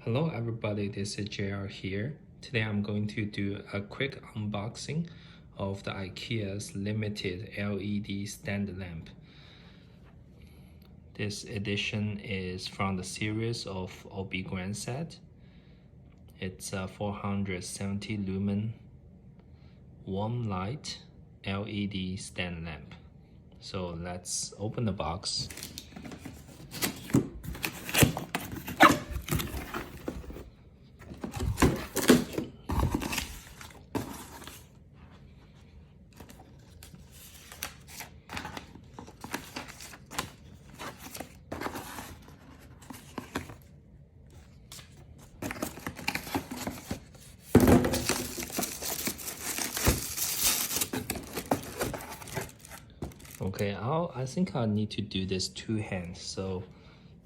Hello everybody, this is JR here. Today I'm going to do a quick unboxing of the IKEA's limited LED stand lamp. This edition is from the series of OBEGRÄNSAD. It's a 470 lumen warm light LED stand lamp. So let's open the box. Okay, I think I'll need to do this two hands, so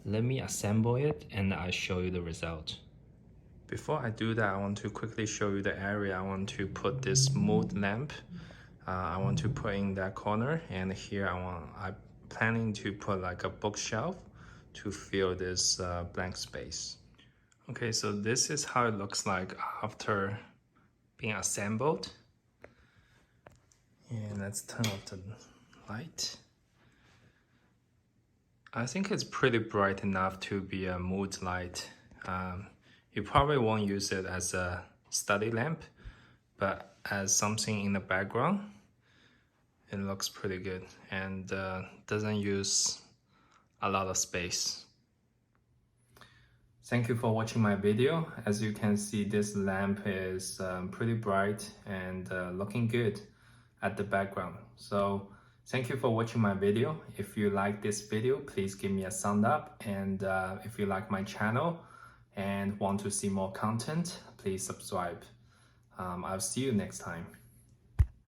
let me assemble it and I'll show you the result. Before I do that, I want to quickly show you the area I want to put this mood lamp. I want to put in that corner, and here I'm planning to put like a bookshelf to fill this blank space. Okay, so this is how it looks like after being assembled. And let's turn off the light. I think it's pretty bright enough to be a mood light. You probably won't use it as a study lamp, but as something in the background, it looks pretty good and doesn't use a lot of space. Thank you for watching my video. As you can see, this lamp is pretty bright and looking good at the background. So thank you for watching my video. If you like this video, please give me a thumbs up, and if you like my channel and want to see more content, please subscribe. I'll see you next time.